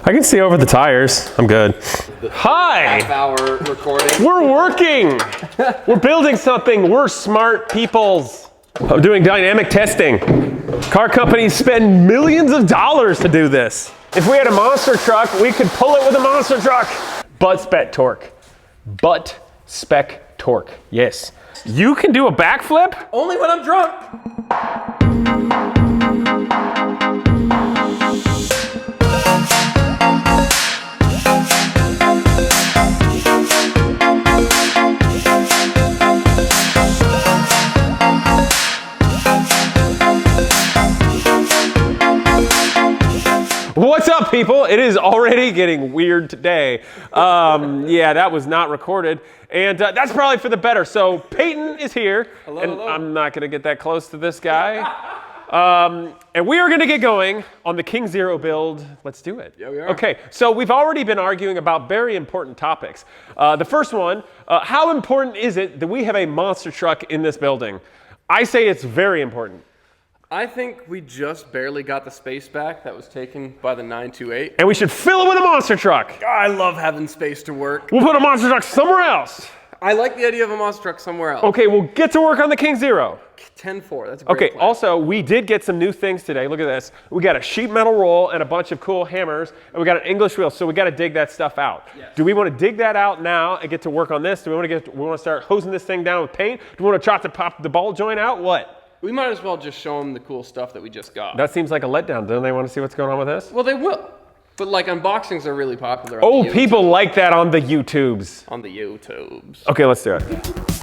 I can see over the tires. I'm good. Hi! Half-hour recording. We're working! We're building something. We're smart peoples. I'm doing dynamic testing. Car companies spend millions of dollars to do this. If we had a monster truck, we could pull it with a monster truck. Butt spec torque. Butt spec torque. Yes. You can do a backflip? Only when I'm drunk. What's up, people? It is already getting weird today. Yeah, that was not recorded. And that's probably for the better. So Peyton is here. Hello, and hello. I'm not going to get that close to this guy. And we are going to get going on the King Zero build. Let's do it. Yeah, we are. Okay, so we've already been arguing about very important topics. The first one, how important is it that we have a monster truck in this building? I say it's very important. I think we just barely got the space back that was taken by the 928. And we should fill it with a monster truck. I love having space to work. We'll put a monster truck somewhere else. I like the idea of a monster truck somewhere else. Okay, we'll get to work on the King Zero. 10-4, that's a great Okay, plan. also, we did get some new things today. Look at this. We got a sheet metal roll and a bunch of cool hammers, and we got an English wheel, so we got to dig that stuff out. Yes. Do we want to dig that out now and get to work on this? Do we want to start hosing this thing down with paint? Do we want to try to pop the ball joint out? What? We might as well just show them the cool stuff that we just got. That seems like a letdown. Don't they want to see what's going on with this? Well, they will. But like unboxings are really popular on Oh, the people like that on the YouTubes. on the YouTubes. Okay, let's do it.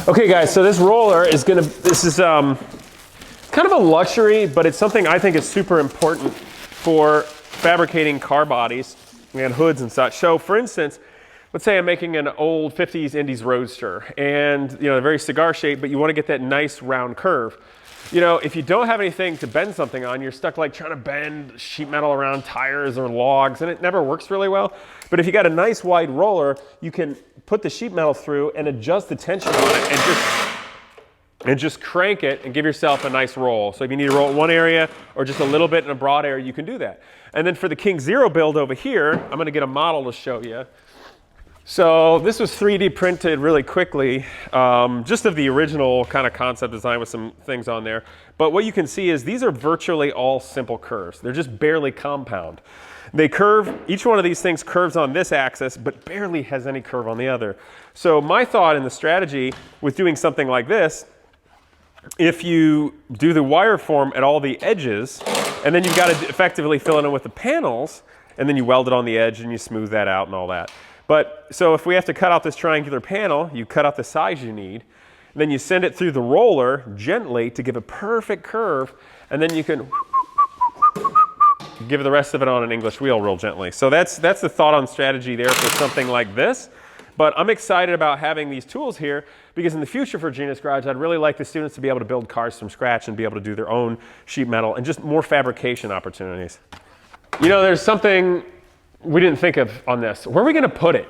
Okay guys, so this roller is this is kind of a luxury, but it's something I think is super important for fabricating car bodies and hoods and such. So for instance, let's say I'm making an old 50s Indies Roadster and they're very cigar shaped, but you want to get that nice round curve. If you don't have anything to bend something on, you're stuck like trying to bend sheet metal around tires or logs, and it never works really well. But if you got a nice wide roller, you can put the sheet metal through and adjust the tension on it and just crank it and give yourself a nice roll. So if you need to roll in one area or just a little bit in a broad area, you can do that. And then for the King Zero build over here, I'm going to get a model to show you. So this was 3D printed really quickly, just of the original kind of concept design with some things on there. But what you can see is these are virtually all simple curves. They're just barely compound. They curve, each one of these things curves on this axis, but barely has any curve on the other. So my thought in the strategy with doing something like this, if you do the wire form at all the edges, and then you've got to effectively fill it in with the panels, and then you weld it on the edge and you smooth that out and all that. But so if we have to cut out this triangular panel, you cut out the size you need, then you send it through the roller gently to give a perfect curve, and then you can give the rest of it on an English wheel real gently. So that's the thought on strategy there for something like this. But I'm excited about having these tools here because in the future for Genius Garage, I'd really like the students to be able to build cars from scratch and be able to do their own sheet metal and just more fabrication opportunities. There's something we didn't think of on this. Where are we going to put it?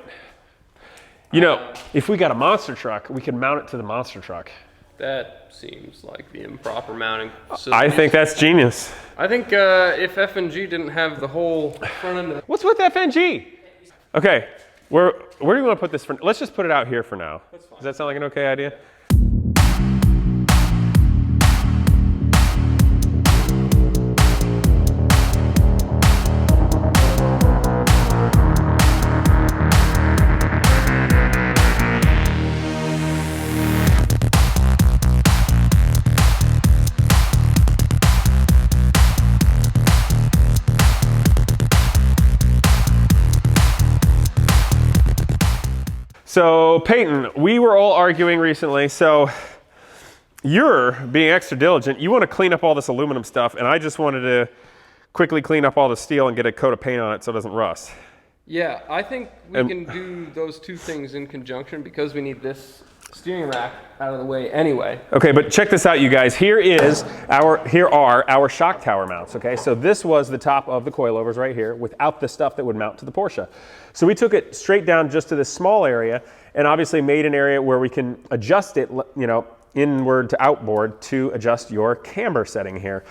If we got a monster truck, we could mount it to the monster truck. That seems like the improper mounting system. I think that's genius. I think if F&G didn't have the whole front end of the... What's with FNG? Okay, where do you want to put this for? Let's just put it out here for now. That's fine. Does that sound like an okay idea? So Peyton, we were all arguing recently, so you're being extra diligent. You want to clean up all this aluminum stuff, and I just wanted to quickly clean up all the steel and get a coat of paint on it so it doesn't rust. Yeah, I think we can do those two things in conjunction because we need this steering rack out of the way anyway. Okay, but check this out, you guys. Here are our shock tower mounts, okay? So this was the top of the coilovers right here without the stuff that would mount to the Porsche. So we took it straight down just to this small area and obviously made an area where we can adjust it, you know, inward to outboard to adjust your camber setting here.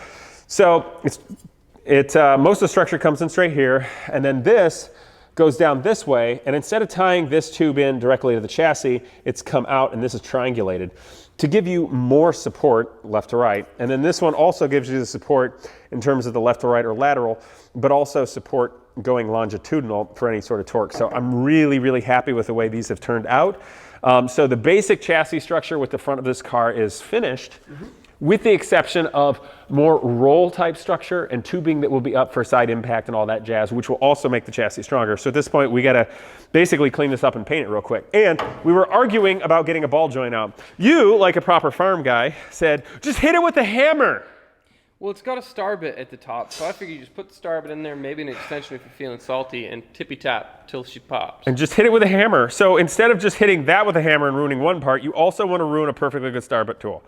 So most of the structure comes in straight here, and then this goes down this way, and instead of tying this tube in directly to the chassis, it's come out and this is triangulated to give you more support left to right. And then this one also gives you the support in terms of the left to right or lateral, but also support going longitudinal for any sort of torque. So I'm really, really happy with the way these have turned out. So the basic chassis structure with the front of this car is finished, with the exception of more roll type structure and tubing that will be up for side impact and all that jazz, which will also make the chassis stronger. So at this point, we gotta basically clean this up and paint it real quick. And we were arguing about getting a ball joint out. You, like a proper farm guy, said, just hit it with a hammer. Well, it's got a star bit at the top, so I figured you just put the star bit in there, maybe an extension if you're feeling salty, and tippy-tap till she pops. And just hit it with a hammer. So instead of just hitting that with a hammer and ruining one part, you also want to ruin a perfectly good star bit tool.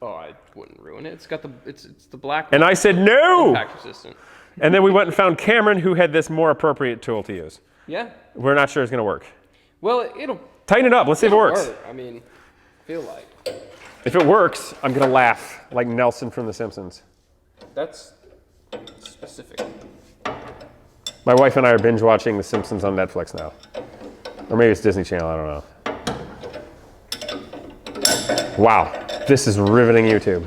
Oh, I wouldn't ruin it. It's got it's the black. And I said no. Impact resistant. And then we went and found Cameron, who had this more appropriate tool to use. Yeah. We're not sure it's going to work. Well, it'll tighten it up. Let's see if it works. I mean, feel like. If it works, I'm going to laugh like Nelson from The Simpsons. That's specific. My wife and I are binge watching The Simpsons on Netflix now. Or maybe it's Disney Channel, I don't know. Wow. This is riveting YouTube.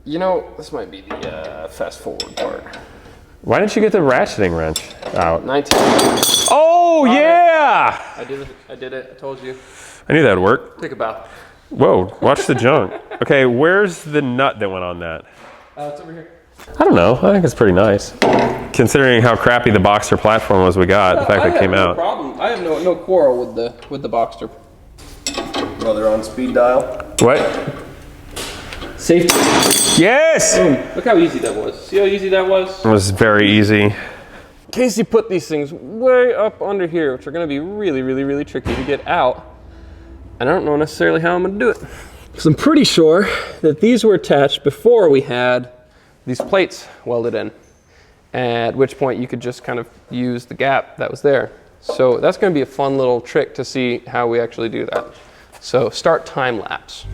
You know, this might be the fast forward part. Why didn't you get the ratcheting wrench out? 19. Oh, yeah! I did it. I told you. I knew that would work. Take a bow. Whoa, watch the junk. Okay, where's the nut that went on that? It's over here. I don't know. I think it's pretty nice. Considering how crappy the Boxster platform was we got, the fact that it came out. No problem. I have no quarrel with the Boxster. Well, they're on speed dial. What? Safety. Yes! Boom. Look how easy that was. See how easy that was? It was very easy. Casey put these things way up under here, which are going to be really, really, really tricky to get out. And I don't know necessarily how I'm going to do it. Because I'm pretty sure that these were attached before we had these plates welded in. At which point you could just kind of use the gap that was there. So that's going to be a fun little trick to see how we actually do that. So start time lapse.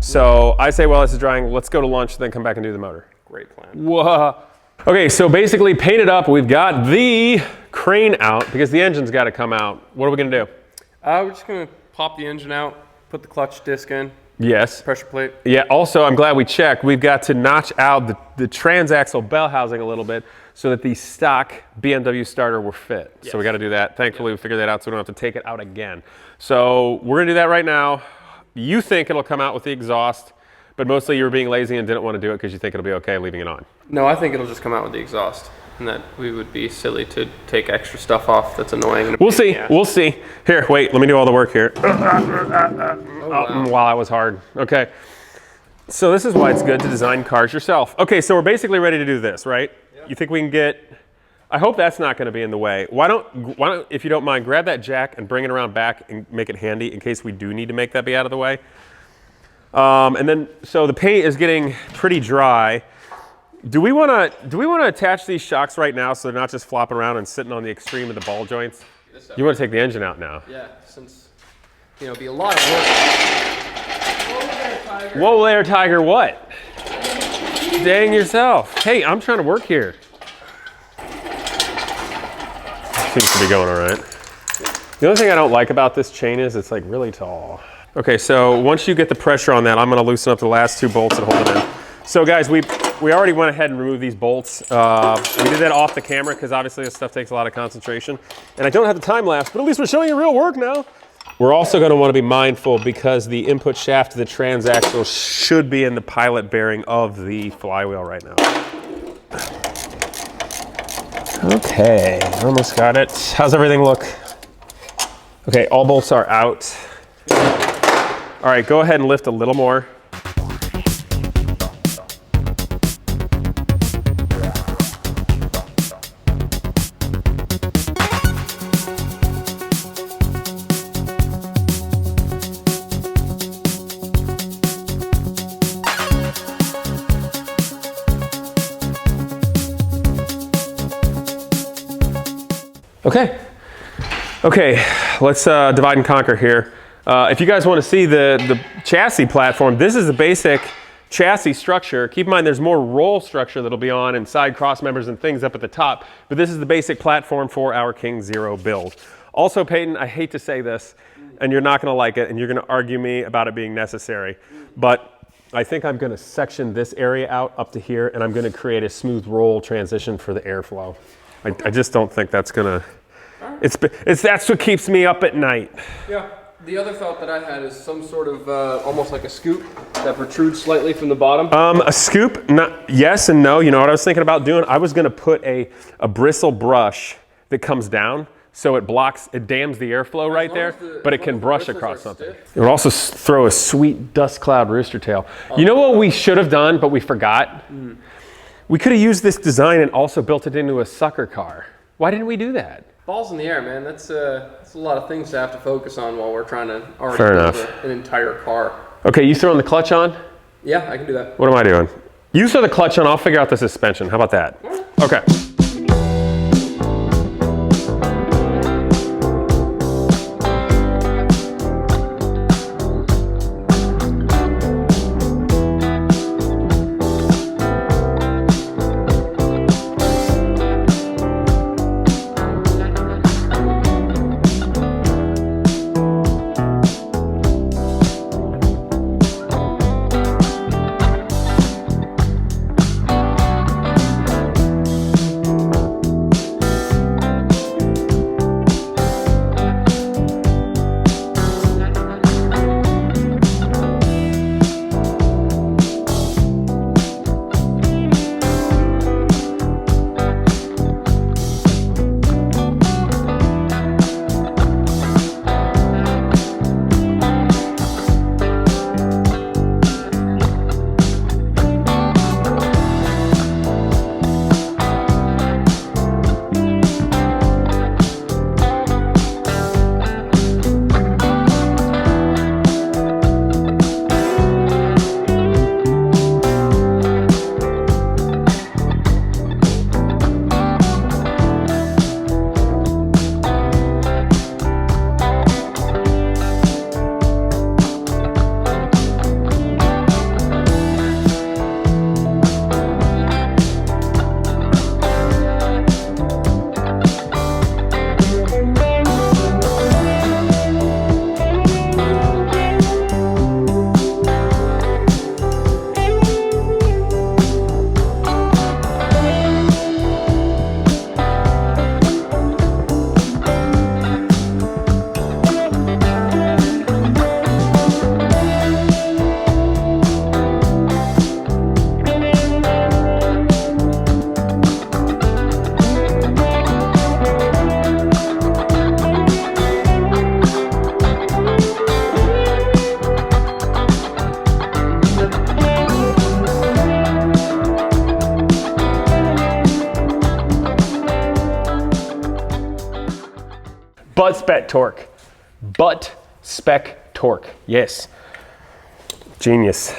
So I say, well, this is drying. Let's go to lunch, then come back and do the motor. Great plan. Whoa. Okay, so basically painted up. We've got the crane out because the engine's got to come out. What are we gonna do? We're just gonna pop the engine out, put the clutch disc in, Yes. pressure plate. Yeah, also, I'm glad we checked. We've got to notch out the transaxle bell housing a little bit so that the stock BMW starter will fit. Yes. So we got to do that. Thankfully, we figured that out so we don't have to take it out again. So we're going to do that right now. You think it'll come out with the exhaust, but mostly you were being lazy and didn't want to do it because you think it'll be okay leaving it on. No, I think it'll just come out with the exhaust, and that we would be silly to take extra stuff off that's annoying. We'll see. Yeah. We'll see. Here, wait, let me do all the work here. Wow. Wow, that was hard. Okay. So this is why it's good to design cars yourself. Okay, so we're basically ready to do this, right? Yeah. You think we can get, I hope that's not going to be in the way. Why don't, if you don't mind, grab that jack and bring it around back and make it handy in case we do need to make that be out of the way. And then, so the paint is getting pretty dry. Do we want to attach these shocks right now so they're not just flopping around and sitting on the extreme of the ball joints? You want to take the engine out now? Yeah, since, you know, it'd be a lot of work. Whoa there, Tiger, what? Dang yourself. Hey, I'm trying to work here. Seems to be going all right. The only thing I don't like about this chain is it's like really tall. Okay, so once you get the pressure on that, I'm gonna loosen up the last two bolts that hold it in. So guys, we already went ahead and removed these bolts. We did that off the camera because obviously this stuff takes a lot of concentration. And I don't have the time lapse, but at least we're showing you real work now. We're also going to want to be mindful because the input shaft of the transaxle should be in the pilot bearing of the flywheel right now. Okay, almost got it. How's everything look? Okay, all bolts are out. All right, go ahead and lift a little more. Okay, let's divide and conquer here. If you guys want to see the chassis platform, this is the basic chassis structure. Keep in mind there's more roll structure that'll be on and side cross members and things up at the top, but this is the basic platform for our King Zero build. Also, Peyton, I hate to say this, and you're not going to like it, and you're going to argue me about it being necessary, but I think I'm going to section this area out up to here, and I'm going to create a smooth roll transition for the airflow. I just don't think that's going to... That's what keeps me up at night. Yeah. The other thought that I had is some sort of almost like a scoop that protrudes slightly from the bottom. A scoop, yes and no. You know what I was thinking about doing? I was going to put a bristle brush that comes down so it dams the airflow right there, but it can brush across something. It would also throw a sweet dust cloud rooster tail. You know what we should have done, but we forgot? We could have used this design and also built it into a sucker car. Why didn't we do that? Balls in the air, man. That's a lot of things to have to focus on while we're trying to already Fair build enough. an entire car. Okay, you throwing the clutch on? Yeah, I can do that. What am I doing? You throw the clutch on, I'll figure out the suspension. How about that? Okay. butt spec torque. Butt spec torque. Yes. Genius.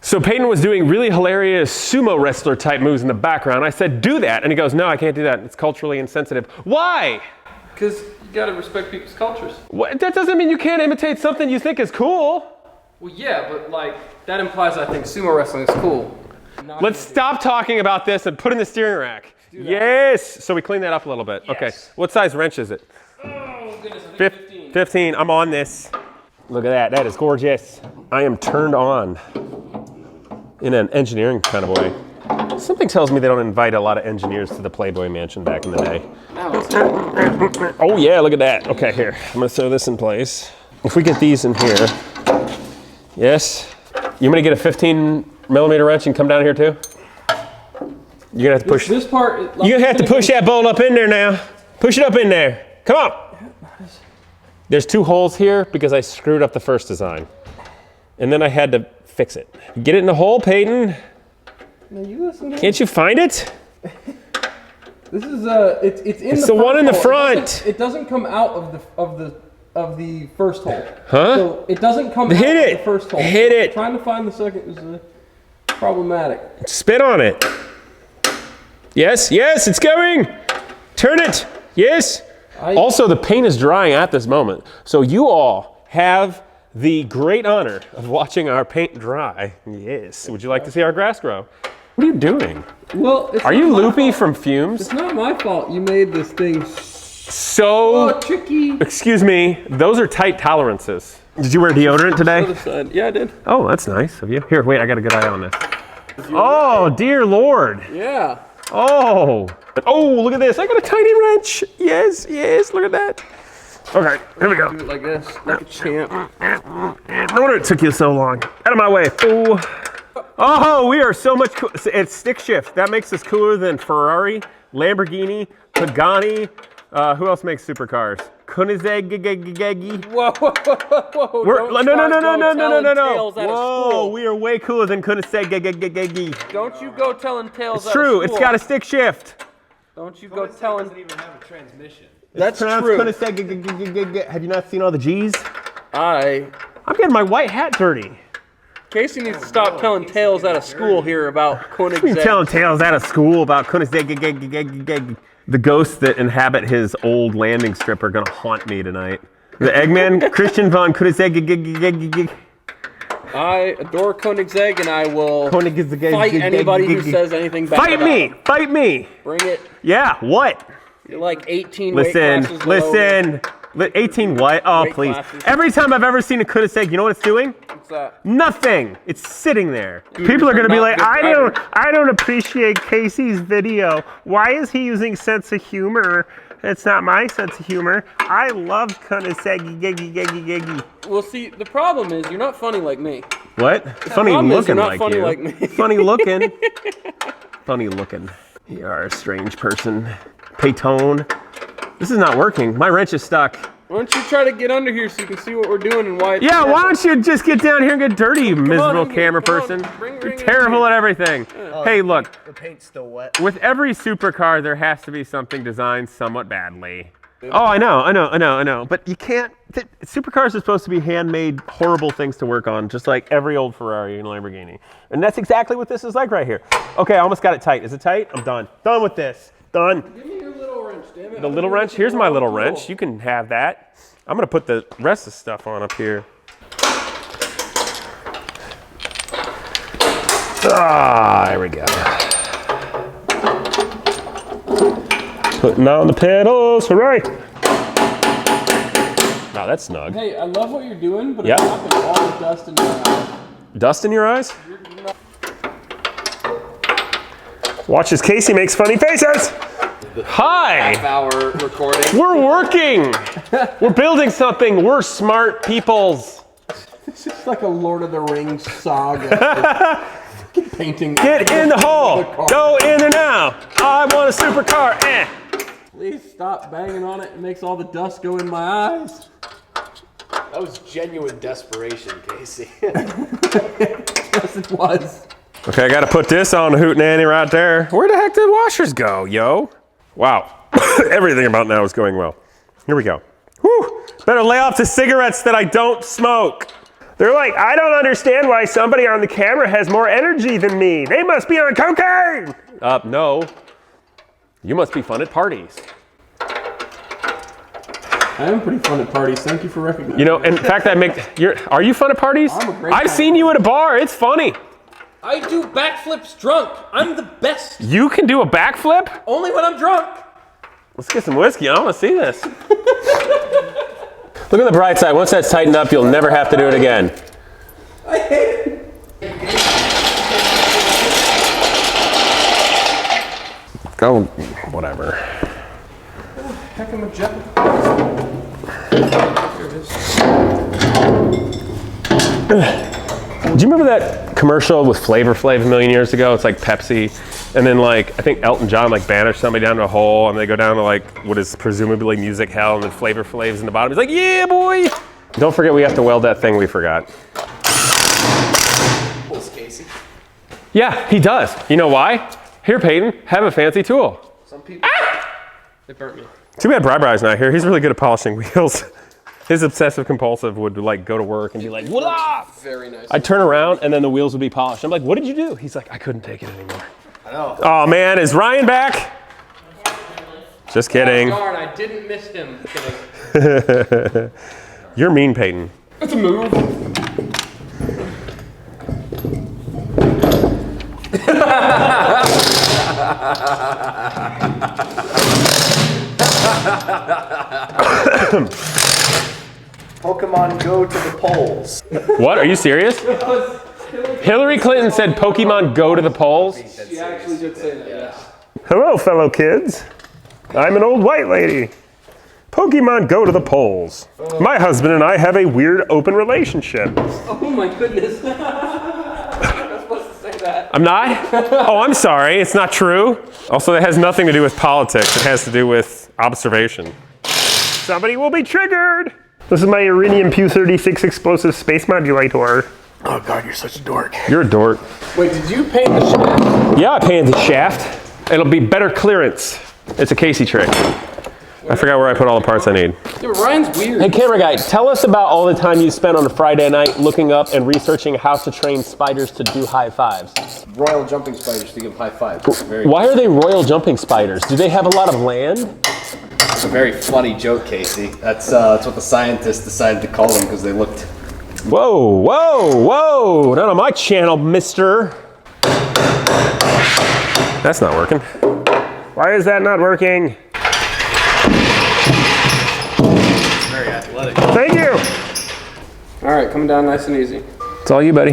So Peyton was doing really hilarious sumo wrestler type moves in the background. I said, do that. And he goes, no, I can't do that. It's culturally insensitive. Why? Because you gotta respect people's cultures. What? That doesn't mean you can't imitate something you think is cool. Well, yeah, but like, that implies I think sumo wrestling is cool. Let's stop talking about this and put in the steering rack. Yes. So we clean that up a little bit. Yes. Okay. What size wrench is it? Oh, goodness, I think 15. 15. I'm on this. Look at that. That is gorgeous. I am turned on in an engineering kind of way. Something tells me they don't invite a lot of engineers to the Playboy Mansion back in the day. Oh yeah, look at that. Okay, here. I'm gonna throw this in place. If we get these in here, yes. You gonna get a 15mm wrench and come down here too? You're gonna have to push. This part. Like, you're gonna have to push that bolt up in there now. Push it up in there. Come on. There's 2 holes here because I screwed up the first design. And then I had to fix it. Get it in the hole, Peyton. Now you listen to Can't you find it? This is it's in It's the one in the front. It doesn't come out of the first hole. Huh? So it doesn't come out Hit of it. the first hole. Hit it. Trying to find the second is problematic. Spit on it. Yes, yes, it's going. Turn it. Yes. Also, the paint is drying at this moment. So you all have the great honor of watching our paint dry. Yes. Would you like to see our grass grow? What are you doing? Well, are you loopy from fumes? It's not my fault. You made this thing so tricky. Excuse me. Those are tight tolerances. Did you wear deodorant today? Yeah, I did. Oh, that's nice of you. Here, wait. I got a good eye on this. Oh, dear Lord. Yeah. Oh. Oh, look at this. I got a tiny wrench. Yes, yes. Look at that. Okay, here we go. Do it like this, like a champ. No wonder it took you so long. Out of my way. Ooh. Oh, we are so much cool. It's stick shift. That makes us cooler than Ferrari, Lamborghini, Pagani. Who else makes supercars? Koenigsegg. Whoa, whoa, whoa, whoa. No. Whoa, we are way cooler than Koenigsegg. Don't you go telling tales. It's true. It's got a stick shift. Don't you go telling. Doesn't even have a transmission. That's true. Have you not seen all the G's? I'm getting my white hat dirty. Casey needs to stop telling tales out of school here about Koenigsegg. Telling tales out of school about Koenigsegg. The ghosts that inhabit his old landing strip are gonna haunt me tonight. The Eggman, Christian von Koenigsegg. I adore Koenigsegg, and I will fight anybody who says anything bad. Fight me! Fight me! Bring it. Yeah. What? You're like 18 weight classes below. 18 what? Oh, Weight please. classes. Every time I've ever seen a Koenigsegg, you know what it's doing? What's that? Nothing. It's sitting there. Dude, People are going to be like, not good I don't appreciate Casey's video. Why is he using sense of humor? It's not my sense of humor. I love Koenigsegg. Well, see, the problem is you're not funny like me. What? Funny problem is looking you're not like funny you. like me. Funny looking. Funny looking. You are a strange person. Peyton. This is not working. My wrench is stuck. Why don't you try to get under here so you can see what we're doing and why it's Yeah, why don't you just get down here and get dirty, you miserable in here. camera Come on. person. Bring You're it terrible at everything. Hey, look. The paint's still wet. With every supercar, there has to be something designed somewhat badly. Oh, I know. But you can't Supercars are supposed to be handmade, horrible things to work on, just like every old Ferrari and Lamborghini. And that's exactly what this is like right here. Okay, I almost got it tight. Is it tight? I'm done. Done with this. Done. Give me your little wrench, damn it. The little wrench? Here's my little wrench. You can have that. I'm gonna put the rest of the stuff on up here. Ah, there we go. Putting on the pedals, hooray! Wow, that's snug. Hey, I love what you're doing, but Yep. it's knocking all the dust in your eyes. Dust in your eyes? Watch as Casey makes funny faces. Hi! Half-hour recording. We're working. We're building something. We're smart peoples. It's just like a Lord of the Rings saga. Painting. Get in the hole. Go in there now. I want a supercar. Eh. Please stop banging on it. It makes all the dust go in my eyes. That was genuine desperation, Casey. Yes, it was. Okay, I gotta put this on the hootenanny right there. Where the heck did the washers go, yo? Wow. Everything about now is going well. Here we go. Whew. Better lay off the cigarettes that I don't smoke. They're like, I don't understand why somebody on the camera has more energy than me. They must be on cocaine. No. You must be fun at parties. I am pretty fun at parties. Thank you for recognizing. You know, in fact, are you fun at parties? I'm a great I've guy. seen you at a bar. It's funny. I do backflips drunk. I'm the best. You can do a backflip? Only when I'm drunk. Let's get some whiskey. I want to see this. Look at the bright side. Once that's tightened up, you'll never have to do it again. I hate it. Go, whatever. Heck of a jet. Do you remember that commercial with Flavor Flav a million years ago? It's like Pepsi, and then like I think Elton John like banished somebody down to a hole, and they go down to like what is presumably music hell, and then Flavor Flav's in the bottom. He's like, yeah, boy. Don't forget we have to weld that thing we forgot. Casey. Yeah, he does. You know why? Here, Peyton, have a fancy tool. Some people. It burnt me. Too bad Bri-Bri's not here. He's really good at polishing wheels. His obsessive compulsive would like go to work and be like, voila! Very nice. I'd turn around and then the wheels would be polished. I'm like, what did you do? He's like, I couldn't take it anymore. I know. Oh man, is Ryan back? Just kidding. Darn, I didn't miss him. Kidding. You're mean, Peyton. It's a move. Pokemon go to the polls. What? Are you serious? Hillary Clinton said Pokemon go to the polls? She actually did say that, yes. Hello, fellow kids. I'm an old white lady. Pokemon go to the polls. My husband and I have a weird open relationship. Oh my goodness. I'm not supposed to say that. I'm not? Oh, I'm sorry. It's not true. Also, that has nothing to do with politics. It has to do with observation. Somebody will be triggered. This is my Uranium Pu-36 explosive space modulator. Oh God, you're such a dork. You're a dork. Wait, did you paint the shaft? Yeah, I painted the shaft. It'll be better clearance. It's a Casey trick. I forgot where I put all the parts I need. Dude, Ryan's weird. Hey, camera guy, tell us about all the time you spent on a Friday night looking up and researching how to train spiders to do high fives. Royal jumping spiders to give high five. Why are they royal jumping spiders? Do they have a lot of land? It's a very funny joke, Casey. That's what the scientists decided to call them because they looked. Whoa, whoa, whoa! Not on my channel, mister. That's not working. Why is that not working? Very athletic. Thank you! All right, coming down nice and easy. It's all you, buddy.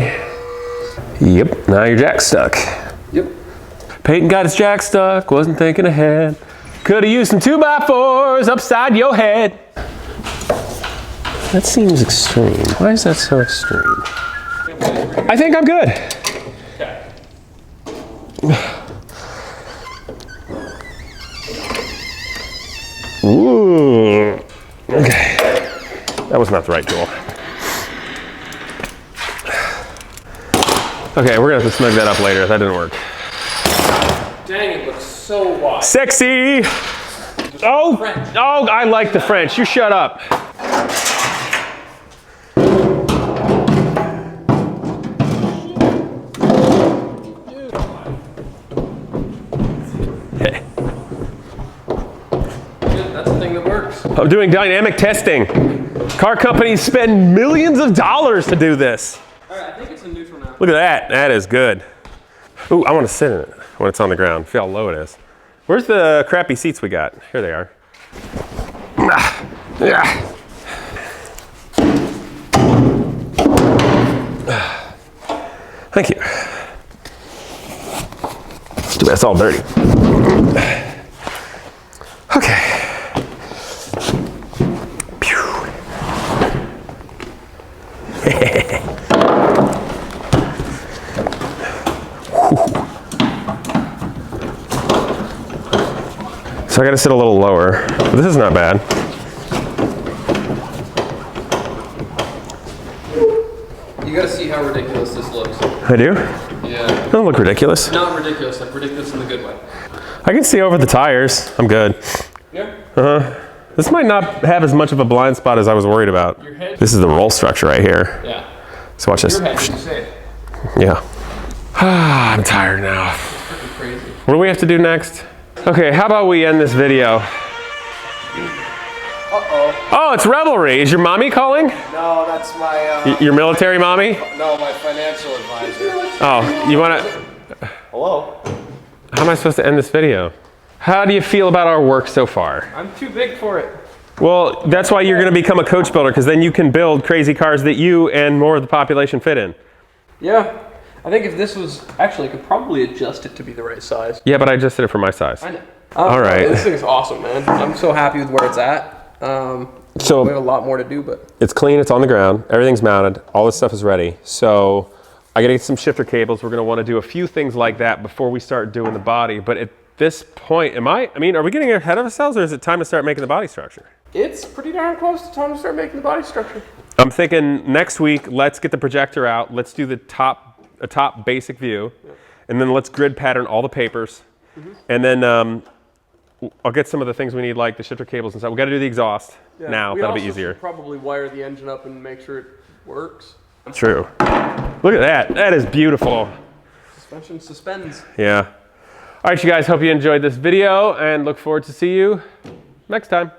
Yep, now your jack's stuck. Yep. Peyton got his jack stuck, wasn't thinking ahead. Could've used some 2x4s upside your head. That seems extreme. Why is that so extreme? I think I'm good. Ooh. Okay. That was not the right tool. Okay, we're gonna have to snug that up later. That didn't work. Dang, it looks so wide. Sexy! Oh, French. oh, I like the French. You shut up. works. I'm doing dynamic testing. Car companies spend millions of dollars to do this. All right, I think it's in neutral now. Look at that. That is good. Ooh, I want to sit in it when it's on the ground. Feel how low it is. Where's the crappy seats we got? Here they are. Thank you. Too bad it's all dirty. Okay. So I gotta sit a little lower, but this is not bad. You gotta see how ridiculous this looks. I do? Yeah. Doesn't look ridiculous. Not ridiculous, like ridiculous in the good way. I can see over the tires. I'm good. Yeah. This might not have as much of a blind spot as I was worried about. Your head. This is the roll structure right here. Yeah. So watch this. Your head should say. Yeah. I'm tired now. Freaking crazy. What do we have to do next? Okay, how about we end this video? Uh-oh. Oh, it's Revelry. Is your mommy calling? No, that's my, Your military mommy? no, my financial advisor. Oh, you wanna, Hello? how am I supposed to end this video? How do you feel about our work so far? I'm too big for it. Well, that's why you're gonna become a coach builder, because then you can build crazy cars that you and more of the population fit in. Yeah. I think if this was, actually, I could probably adjust it to be the right size. Yeah, but I just did it for my size. I know. All right. This thing's awesome, man. I'm so happy with where it's at. So we have a lot more to do, but it's clean, it's on the ground, everything's mounted, all this stuff is ready. So I gotta get some shifter cables. We're gonna wanna do a few things like that before we start doing the body. But at this point, I mean, are we getting ahead of ourselves, or is it time to start making the body structure? it's pretty darn close to time to start making the body structure. I'm thinking next week, let's get the projector out. Let's do a top basic view. And then let's grid pattern all the papers. And then I'll get some of the things we need, like the shifter cables and stuff. We got to do the exhaust now. That'll be easier. Should probably wire the engine up and make sure it works. True. Look at that. That is beautiful. Suspension suspends. Yeah. All right, you guys. Hope you enjoyed this video and look forward to see you next time.